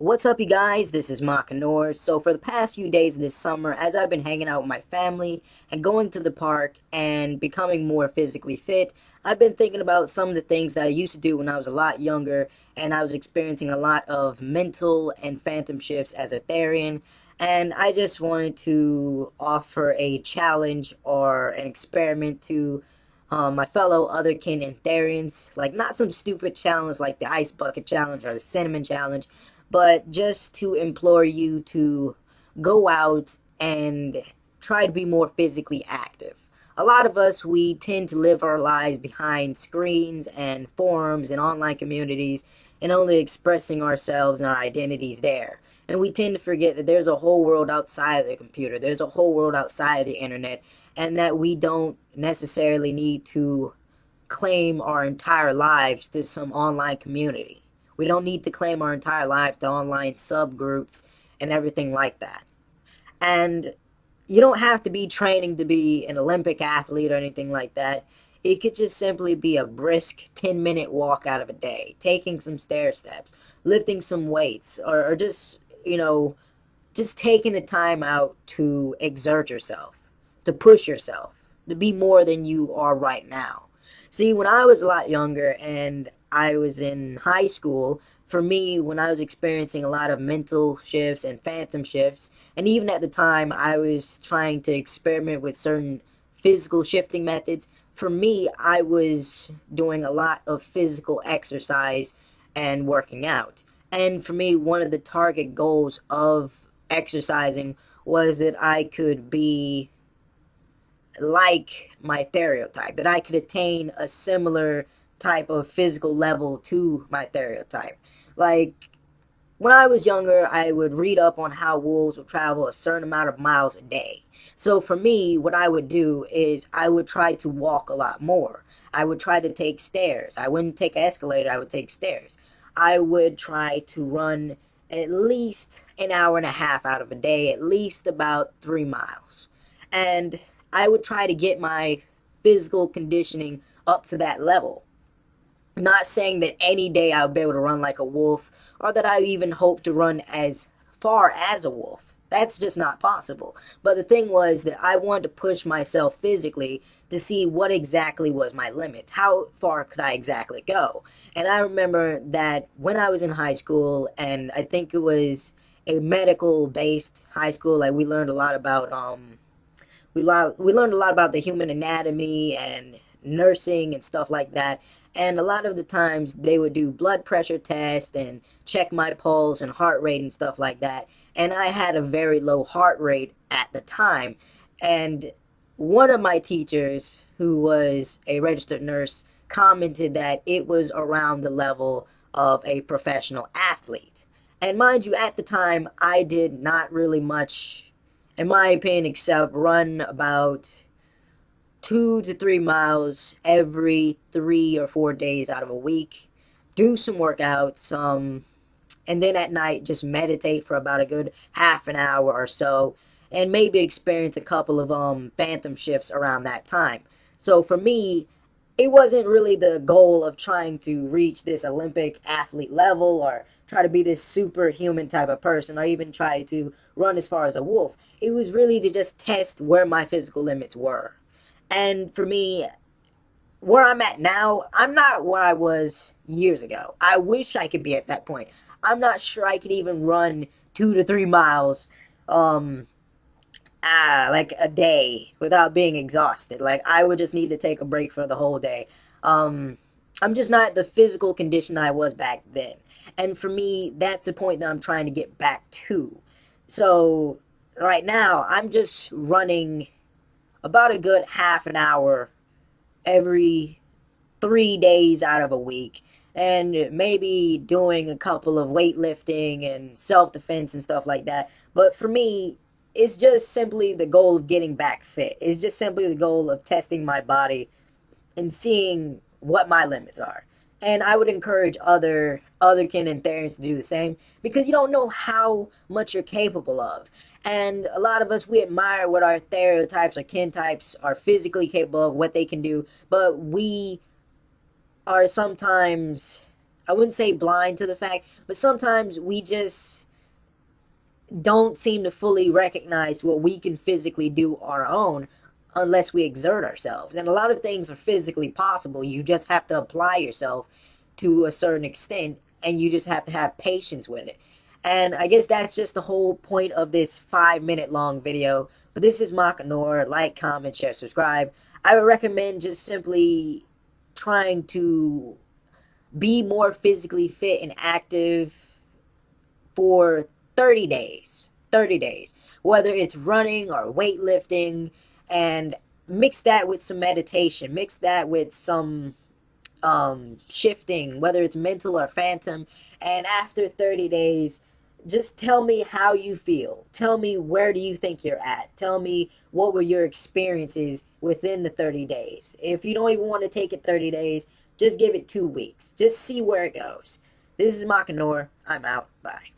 What's up, you guys? This is Makanor. So, for the past few days this summer, as I've been hanging out with my family and going to the park and becoming more physically fit, I've been thinking about some of the things that I used to do when I was a lot younger and I was experiencing a lot of mental and phantom shifts as a Therian. And I just wanted to offer a challenge or an experiment to my fellow Otherkin and Therians. Like, not some stupid challenge like the Ice Bucket Challenge or the Cinnamon Challenge, but just to implore you to go out and try to be more physically active. A lot of us, we tend to live our lives behind screens and forums and online communities and only expressing ourselves and our identities there. And we tend to forget that there's a whole world outside of the computer, there's a whole world outside of the internet, and that we don't necessarily need to claim our entire lives to some online community. We don't need to claim our entire life to online subgroups and everything like that. And you don't have to be training to be an Olympic athlete or anything like that. It could just simply be a brisk 10-minute walk out of a day, taking some stair steps, lifting some weights, or just, just taking the time out to exert yourself, to push yourself, to be more than you are right now. See, when I was a lot younger and I was in high school, for me, when I was experiencing a lot of mental shifts and phantom shifts, and even at the time I was trying to experiment with certain physical shifting methods, for me, I was doing a lot of physical exercise and working out. And for me, one of the target goals of exercising was that I could be like my stereotype, that I could attain a similar type of physical level to my stereotype. Like, when I was younger, I would read up on how wolves would travel a certain amount of miles a day. So for me, what I would do is I would try to walk a lot more. I would try to take stairs. I wouldn't take an escalator, I would take stairs. I would try to run at least an hour and a half out of a day, at least about 3 miles. And I would try to get my physical conditioning up to that level. Not saying that any day I would be able to run like a wolf or that I even hope to run as far as a wolf. That's just not possible. But the thing was that I wanted to push myself physically to see what exactly was my limits. How far could I exactly go? And I remember that when I was in high school, and I think it was a medical based high school, like we learned a lot about we learned a lot about the human anatomy and nursing and stuff like that. And a lot of the times they would do blood pressure tests and check my pulse and heart rate and stuff like that. And I had a very low heart rate at the time. And one of my teachers, who was a registered nurse, commented that it was around the level of a professional athlete. And mind you, at the time, I did not really much, in my opinion, except run about 2 to 3 miles every 3 or 4 days out of a week, do some workouts, and then at night just meditate for about a good half an hour or so, and maybe experience a couple of phantom shifts around that time. So for me, it wasn't really the goal of trying to reach this Olympic athlete level or try to be this superhuman type of person or even try to run as far as a wolf. It was really to just test where my physical limits were. And for me, where I'm at now, I'm not where I was years ago. I wish I could be at that point. I'm not sure I could even run 2 to 3 miles, um, like a day without being exhausted. Like, I would just need to take a break for the whole day. Um, I'm just not the physical condition that I was back then. And for me, that's the point that I'm trying to get back to. So, right now, I'm just running about a good half an hour every 3 days out of a week, and maybe doing a couple of weightlifting and self-defense and stuff like that. But for me, it's just simply the goal of getting back fit. It's just simply the goal of testing my body and seeing what my limits are. And I would encourage other kin and therians to do the same, because you don't know how much you're capable of. And a lot of us, we admire what our stereotypes or kin types are physically capable of, what they can do, but we are sometimes I wouldn't say blind to the fact, but sometimes we just don't seem to fully recognize what we can physically do our own unless we exert ourselves. And a lot of things are physically possible. You just have to apply yourself to a certain extent, and you just have to have patience with it. And I guess that's just the whole point of this 5 minute long video. But this is Makanor. Like, comment, share, subscribe. I would recommend just simply trying to be more physically fit and active for 30 days. 30 days. Whether it's running or weightlifting, and mix that with some meditation, mix that with some shifting, whether it's mental or phantom. And after 30 days, just tell me how you feel. Tell me where do you think you're at. Tell me what were your experiences within the 30 days. If you don't even want to take it 30 days, just give it 2 weeks. Just see where it goes. This is Makanor. I'm out. Bye.